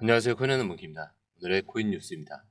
안녕하세요. 코인하는 문기입니다. 오늘의 코인 뉴스입니다.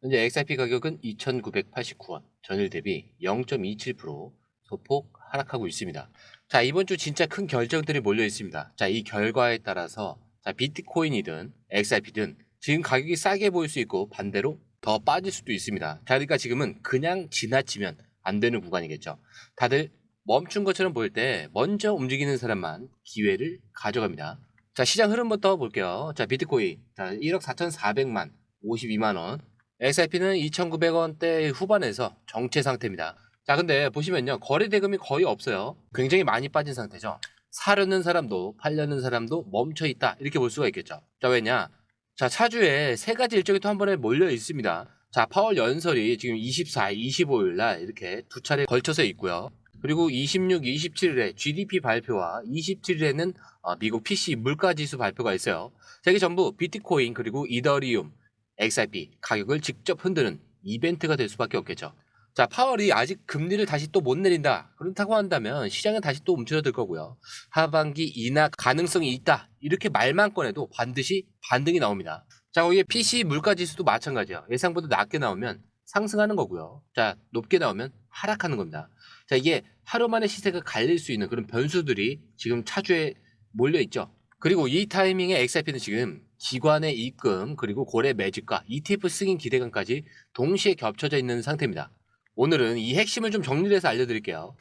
현재 XRP 가격은 2,989원, 전일 대비 0.27% 소폭 하락하고 있습니다. 자, 이번 주 진짜 큰 결정들이 몰려 있습니다. 자, 이 결과에 따라서 비트코인이든 XRP든 지금 가격이 싸게 보일 수 있고 반대로 더 빠질 수도 있습니다. 자, 그러니까 지금은 그냥 지나치면 안 되는 구간이겠죠. 다들 멈춘 것처럼 보일 때 먼저 움직이는 사람만 기회를 가져갑니다. 자, 시장 흐름부터 볼게요. 자, 비트코인. 자, 1억 4,400만, 52만원. XRP는 2,900원대 후반에서 정체 상태입니다. 자, 근데 보시면요. 거래 대금이 거의 없어요. 굉장히 많이 빠진 상태죠. 사려는 사람도 팔려는 사람도 멈춰 있다. 이렇게 볼 수가 있겠죠. 자, 왜냐? 자, 차주에 세 가지 일정이 또 한 번에 몰려 있습니다. 자, 파월 연설이 지금 24일, 25일 날 이렇게 두 차례 걸쳐서 있고요. 그리고 26, 27일에 GDP 발표와 27일에는 미국 PC 물가지수 발표가 있어요. 자, 이게 전부 비트코인 그리고 이더리움, XRP 가격을 직접 흔드는 이벤트가 될 수밖에 없겠죠. 자, 파월이 아직 금리를 다시 또 못 내린다. 그렇다고 한다면 시장은 다시 또 움츠러들 거고요. 하반기 인하 가능성이 있다. 이렇게 말만 꺼내도 반드시 반등이 나옵니다. 자, 거기에 PC 물가지수도 마찬가지예요. 예상보다 낮게 나오면 상승하는 거고요. 자, 높게 나오면 하락하는 겁니다. 자, 이게 하루 만에 시세가 갈릴 수 있는 그런 변수들이 지금 차주에 몰려 있죠. 그리고 이 타이밍에 XRP는 지금 기관의 입금 그리고 고래 매집과 ETF 승인 기대감까지 동시에 겹쳐져 있는 상태입니다. 오늘은 이 핵심을 좀 정리를 해서 알려드릴게요.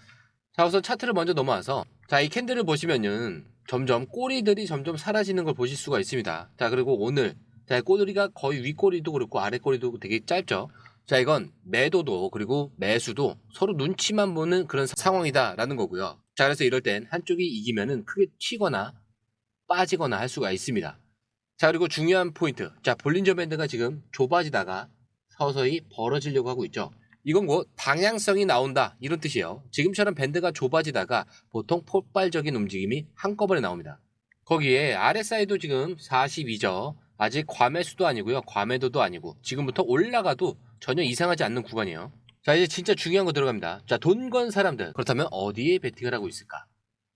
자, 우선 차트를 먼저 넘어와서 자, 이 캔들을 보시면은 점점 꼬리들이 점점 사라지는 걸 보실 수가 있습니다. 자, 그리고 오늘 자, 꼬리가 거의 윗꼬리도 그렇고 아랫꼬리도 되게 짧죠. 자, 이건 매도도 그리고 매수도 서로 눈치만 보는 그런 상황이다라는 거고요. 자, 그래서 이럴 땐 한쪽이 이기면은 크게 튀거나 빠지거나 할 수가 있습니다. 자, 그리고 중요한 포인트. 자, 볼린저 밴드가 지금 좁아지다가 서서히 벌어지려고 하고 있죠. 이건 뭐 방향성이 나온다 이런 뜻이에요. 지금처럼 밴드가 좁아지다가 보통 폭발적인 움직임이 한꺼번에 나옵니다. 거기에 RSI도 지금 42죠. 아직 과매수도 아니고요. 과매도도 아니고 지금부터 올라가도 전혀 이상하지 않는 구간이에요. 자, 이제 진짜 중요한 거 들어갑니다. 자, 돈 건 사람들 그렇다면 어디에 베팅을 하고 있을까?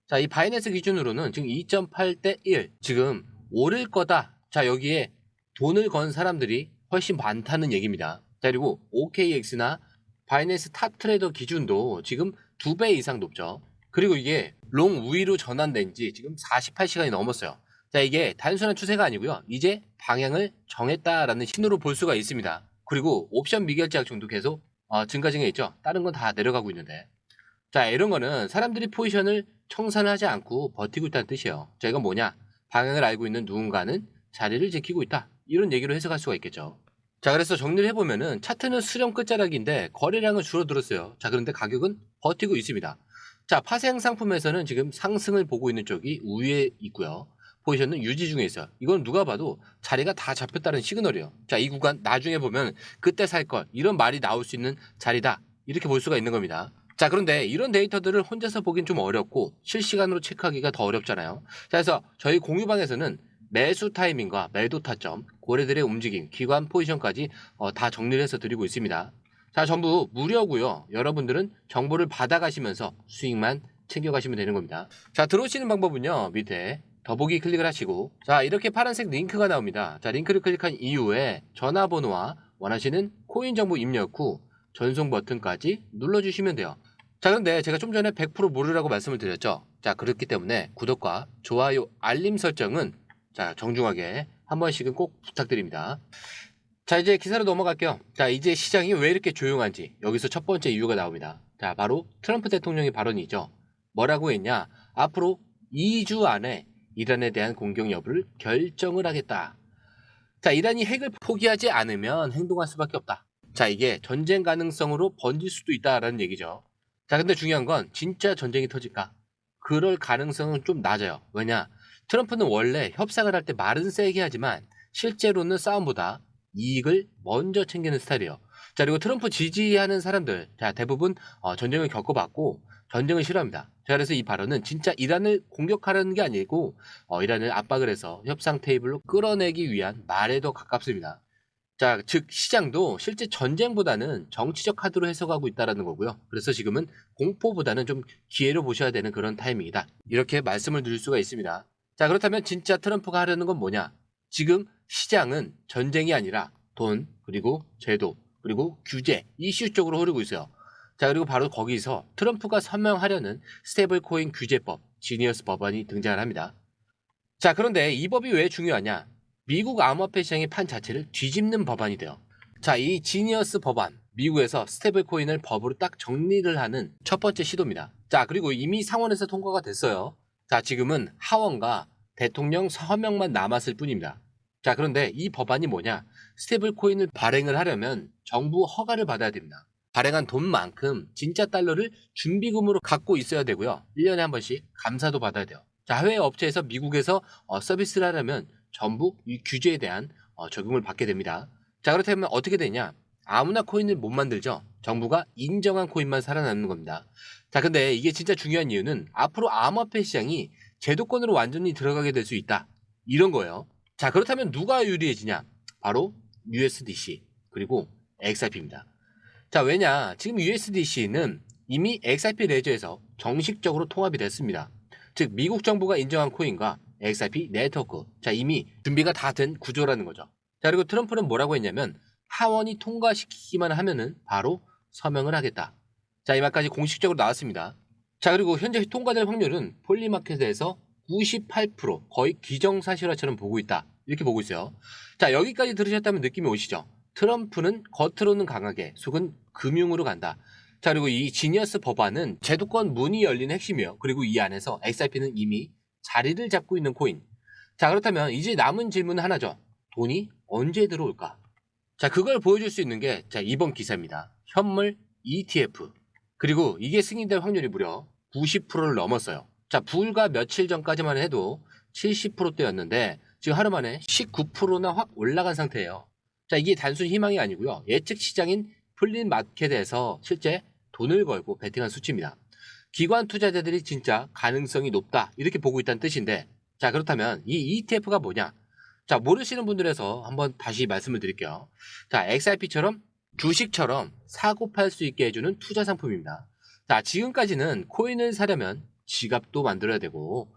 자, 이 바이낸스 기준으로는 지금 2.8대 1 지금 오를 거다. 자, 여기에 돈을 건 사람들이 훨씬 많다는 얘기입니다. 자, 그리고 OKX나 바이낸스 탑 트레이더 기준도 지금 2배 이상 높죠. 그리고 이게 롱 우위로 전환된 지 지금 48시간이 넘었어요. 자, 이게 단순한 추세가 아니고요. 이제 방향을 정했다라는 신호로 볼 수가 있습니다. 그리고 옵션 미결제 약정도 계속 증가 중에 있죠. 다른 건 다 내려가고 있는데. 자, 이런 거는 사람들이 포지션을 청산을 하지 않고 버티고 있다는 뜻이에요. 자, 이건 뭐냐? 방향을 알고 있는 누군가는 자리를 지키고 있다. 이런 얘기로 해석할 수가 있겠죠. 자, 그래서 정리를 해보면은 차트는 수렴 끝자락인데 거래량은 줄어들었어요. 자, 그런데 가격은 버티고 있습니다. 자, 파생 상품에서는 지금 상승을 보고 있는 쪽이 우위에 있고요. 포지션은 유지 중에 있어요. 이건 누가 봐도 자리가 다 잡혔다는 시그널이에요. 자, 이 구간 나중에 보면 그때 살 걸 이런 말이 나올 수 있는 자리다. 이렇게 볼 수가 있는 겁니다. 자, 그런데 이런 데이터들을 혼자서 보긴 좀 어렵고 실시간으로 체크하기가 더 어렵잖아요. 자, 그래서 저희 공유방에서는 매수 타이밍과 매도 타점, 고래들의 움직임, 기관 포지션까지 다 정리를 해서 드리고 있습니다. 자, 전부 무료고요. 여러분들은 정보를 받아가시면서 수익만 챙겨가시면 되는 겁니다. 자, 들어오시는 방법은요. 밑에 더보기 클릭을 하시고 자, 이렇게 파란색 링크가 나옵니다. 자, 링크를 클릭한 이후에 전화번호와 원하시는 코인 정보 입력 후 전송 버튼까지 눌러주시면 돼요. 자, 그런데 제가 좀 전에 100% 무료라고 말씀을 드렸죠. 자, 그렇기 때문에 구독과 좋아요, 알림 설정은 자, 정중하게 한 번씩은 꼭 부탁드립니다. 자, 이제 기사로 넘어갈게요. 자, 이제 시장이 왜 이렇게 조용한지 여기서 첫 번째 이유가 나옵니다. 자, 바로 트럼프 대통령의 발언이죠. 뭐라고 했냐? 앞으로 2주 안에 이란에 대한 공격 여부를 결정을 하겠다. 자, 이란이 핵을 포기하지 않으면 행동할 수밖에 없다. 자, 이게 전쟁 가능성으로 번질 수도 있다라는 얘기죠. 자, 근데 중요한 건 진짜 전쟁이 터질까? 그럴 가능성은 좀 낮아요. 왜냐? 트럼프는 원래 협상을 할 때 말은 세게 하지만 실제로는 싸움보다 이익을 먼저 챙기는 스타일이에요. 자, 그리고 트럼프 지지하는 사람들, 자, 대부분 전쟁을 겪어봤고 전쟁을 싫어합니다. 자, 그래서 이 발언은 진짜 이란을 공격하려는 게 아니고 이란을 압박을 해서 협상 테이블로 끌어내기 위한 말에 더 가깝습니다. 자, 즉 시장도 실제 전쟁보다는 정치적 카드로 해석하고 있다는 거고요. 그래서 지금은 공포보다는 좀 기회로 보셔야 되는 그런 타이밍이다. 이렇게 말씀을 드릴 수가 있습니다. 자, 그렇다면 진짜 트럼프가 하려는 건 뭐냐? 지금 시장은 전쟁이 아니라 돈, 그리고 제도, 그리고 규제, 이슈 쪽으로 흐르고 있어요. 자, 그리고 바로 거기서 트럼프가 서명하려는 스테이블 코인 규제법, 지니어스 법안이 등장을 합니다. 자, 그런데 이 법이 왜 중요하냐? 미국 암호화폐 시장의 판 자체를 뒤집는 법안이 돼요. 자, 이 지니어스 법안, 미국에서 스테이블 코인을 법으로 딱 정리를 하는 첫 번째 시도입니다. 자, 그리고 이미 상원에서 통과가 됐어요. 자, 지금은 하원과 대통령 서명만 남았을 뿐입니다. 자, 그런데 이 법안이 뭐냐? 스테이블 코인을 발행을 하려면 정부 허가를 받아야 됩니다. 발행한 돈만큼 진짜 달러를 준비금으로 갖고 있어야 되고요. 1년에 한 번씩 감사도 받아야 돼요. 자, 해외 업체에서 미국에서 서비스를 하려면 전부 이 규제에 대한 적용을 받게 됩니다. 자, 그렇다면 어떻게 되냐? 아무나 코인을 못 만들죠. 정부가 인정한 코인만 살아남는 겁니다. 자, 근데 이게 진짜 중요한 이유는 앞으로 암호화폐 시장이 제도권으로 완전히 들어가게 될 수 있다. 이런 거예요. 자, 그렇다면 누가 유리해지냐? 바로 USDC 그리고 XRP입니다. 자, 왜냐? 지금 USDC는 이미 XRP 레저에서 정식적으로 통합이 됐습니다. 즉 미국 정부가 인정한 코인과 XRP 네트워크, 자, 이미 준비가 다 된 구조라는 거죠. 자, 그리고 트럼프는 뭐라고 했냐면 하원이 통과시키기만 하면은 바로 서명을 하겠다. 자, 이 말까지 공식적으로 나왔습니다. 자, 그리고 현재 통과될 확률은 폴리마켓에서 98%, 거의 기정사실화처럼 보고 있다. 이렇게 보고 있어요. 자, 여기까지 들으셨다면 느낌이 오시죠? 트럼프는 겉으로는 강하게 속은 금융으로 간다. 자, 그리고 이 지니어스 법안은 제도권 문이 열린 핵심이에요. 그리고 이 안에서 XRP는 이미 자리를 잡고 있는 코인. 자, 그렇다면 이제 남은 질문은 하나죠. 돈이 언제 들어올까? 자, 그걸 보여줄 수 있는 게 자, 이번 기사입니다. 현물 ETF. 그리고 이게 승인될 확률이 무려 90%를 넘었어요. 자, 불과 며칠 전까지만 해도 70%대였는데 지금 하루 만에 19%나 확 올라간 상태예요. 자, 이게 단순 희망이 아니고요. 예측 시장인 풀린 마켓에서 실제 돈을 걸고 베팅한 수치입니다. 기관 투자자들이 진짜 가능성이 높다 이렇게 보고 있다는 뜻인데, 자, 그렇다면 이 ETF가 뭐냐? 자, 모르시는 분들에서 한번 다시 말씀을 드릴게요. 자, XRP처럼 주식처럼 사고 팔 수 있게 해주는 투자 상품입니다. 자, 지금까지는 코인을 사려면 지갑도 만들어야 되고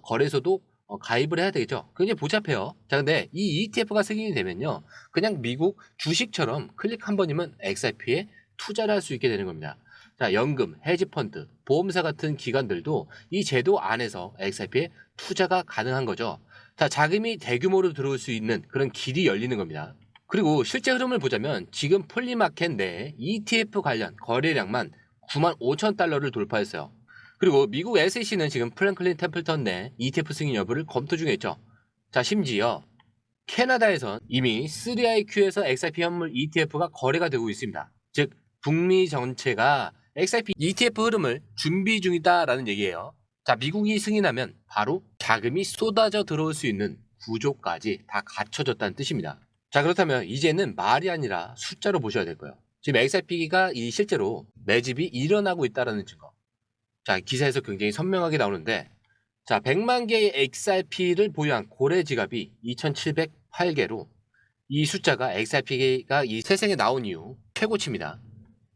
거래소도 가입을 해야 되겠죠. 굉장히 복잡해요. 자, 근데 이 ETF가 승인이 되면요, 그냥 미국 주식처럼 클릭 한 번이면 XRP에 투자를 할 수 있게 되는 겁니다. 자, 연금, 헤지펀드, 보험사 같은 기관들도 이 제도 안에서 XRP에 투자가 가능한 거죠. 자, 자금이 대규모로 들어올 수 있는 그런 길이 열리는 겁니다. 그리고 실제 흐름을 보자면 지금 폴리마켓 내에 ETF 관련 거래량만 9만 5천 달러를 돌파했어요. 그리고 미국 SEC는 지금 프랭클린 템플턴 내 ETF 승인 여부를 검토 중에 있죠. 자, 심지어 캐나다에선 이미 3IQ에서 XRP 현물 ETF가 거래가 되고 있습니다. 즉 북미 전체가 XRP ETF 흐름을 준비 중이다라는 얘기예요. 자, 미국이 승인하면 바로 자금이 쏟아져 들어올 수 있는 구조까지 다 갖춰졌다는 뜻입니다. 자, 그렇다면 이제는 말이 아니라 숫자로 보셔야 될 거예요. 지금 XRP가 실제로 매집이 일어나고 있다는 증거. 자, 기사에서 굉장히 선명하게 나오는데, 자, 100만 개의 XRP를 보유한 고래 지갑이 2,708개로 이 숫자가 XRP가 이 세상에 나온 이후 최고치입니다.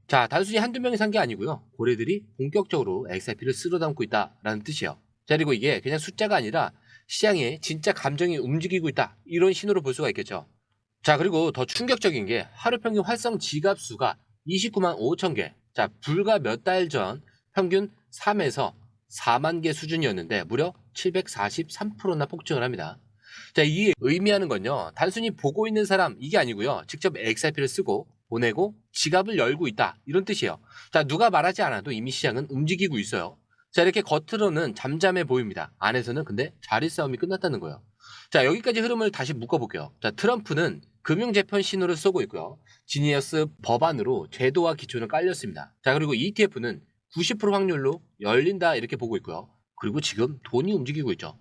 자, 단순히 한두 명이 산 게 아니고요. 고래들이 본격적으로 XRP를 쓸어 담고 있다라는 뜻이에요. 자, 그리고 이게 그냥 숫자가 아니라 시장에 진짜 감정이 움직이고 있다. 이런 신호로 볼 수가 있겠죠. 자, 그리고 더 충격적인 게 하루 평균 활성 지갑 수가 29만 5천 개. 자, 불과 몇 달 전 평균 3에서 4만 개 수준이었는데 무려 743%나 폭증을 합니다. 자, 이게 의미하는 건요, 단순히 보고 있는 사람 이게 아니고요, 직접 XRP를 쓰고 보내고 지갑을 열고 있다 이런 뜻이에요. 자, 누가 말하지 않아도 이미 시장은 움직이고 있어요. 자, 이렇게 겉으로는 잠잠해 보입니다. 안에서는 근데 자리 싸움이 끝났다는 거예요. 자, 여기까지 흐름을 다시 묶어볼게요. 자, 트럼프는 금융재편 신호를 쏘고 있고요. 지니어스 법안으로 제도와 기초는 깔렸습니다. 자, 그리고 ETF는 90% 확률로 열린다 이렇게 보고 있고요. 그리고 지금 돈이 움직이고 있죠.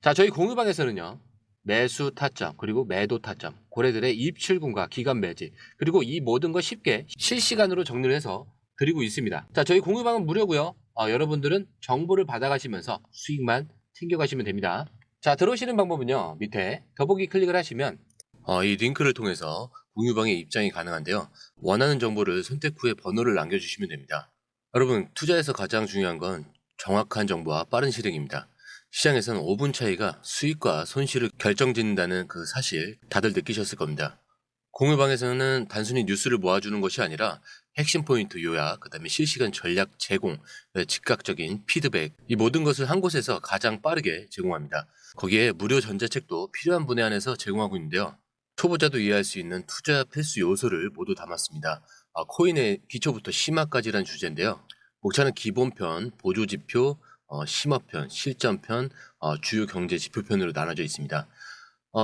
자, 저희 공유방에서는요, 매수 타점 그리고 매도 타점, 고래들의 입출금과 기간 매직, 그리고 이 모든 거 쉽게 실시간으로 정리를 해서 드리고 있습니다. 자, 저희 공유방은 무료고요. 여러분들은 정보를 받아가시면서 수익만 챙겨가시면 됩니다. 자, 들어오시는 방법은요, 밑에 더보기 클릭을 하시면 이 링크를 통해서 공유방에 입장이 가능한데요. 원하는 정보를 선택 후에 번호를 남겨주시면 됩니다. 여러분, 투자에서 가장 중요한 건 정확한 정보와 빠른 실행입니다. 시장에서는 5분 차이가 수익과 손실을 결정짓는다는 그 사실 다들 느끼셨을 겁니다. 공유방에서는 단순히 뉴스를 모아주는 것이 아니라 핵심 포인트 요약, 그다음에 실시간 전략 제공, 즉각적인 피드백, 이 모든 것을 한 곳에서 가장 빠르게 제공합니다. 거기에 무료 전자책도 필요한 분야 안에서 제공하고 있는데요. 초보자도 이해할 수 있는 투자 필수 요소를 모두 담았습니다. 코인의 기초부터 심화까지란 주제인데요. 목차는 기본편, 보조지표, 심화편, 실전편, 주요 경제 지표편으로 나눠져 있습니다.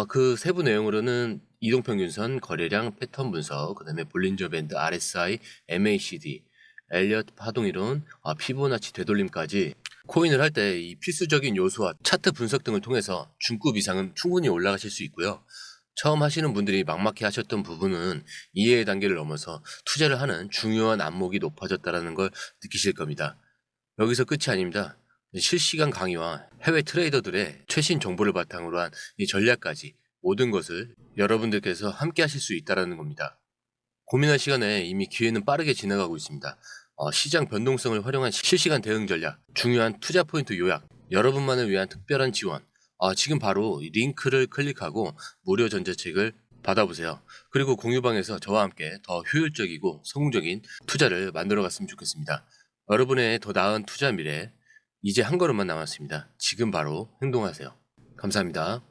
그 세부 내용으로는 이동평균선, 거래량, 패턴 분석, 그다음에 볼린저 밴드, RSI, MACD, 엘리어트 파동이론, 피보나치 되돌림까지 코인을 할 때 이 필수적인 요소와 차트 분석 등을 통해서 중급 이상은 충분히 올라가실 수 있고요. 처음 하시는 분들이 막막해 하셨던 부분은 이해의 단계를 넘어서 투자를 하는 중요한 안목이 높아졌다는 걸 느끼실 겁니다. 여기서 끝이 아닙니다. 실시간 강의와 해외 트레이더들의 최신 정보를 바탕으로 한 이 전략까지 모든 것을 여러분들께서 함께 하실 수 있다는 겁니다. 고민할 시간에 이미 기회는 빠르게 지나가고 있습니다. 시장 변동성을 활용한 실시간 대응 전략, 중요한 투자 포인트 요약, 여러분만을 위한 특별한 지원. 지금 바로 이 링크를 클릭하고 무료 전자책을 받아보세요. 그리고 공유방에서 저와 함께 더 효율적이고 성공적인 투자를 만들어 갔으면 좋겠습니다. 여러분의 더 나은 투자 미래, 이제 한 걸음만 남았습니다. 지금 바로 행동하세요. 감사합니다.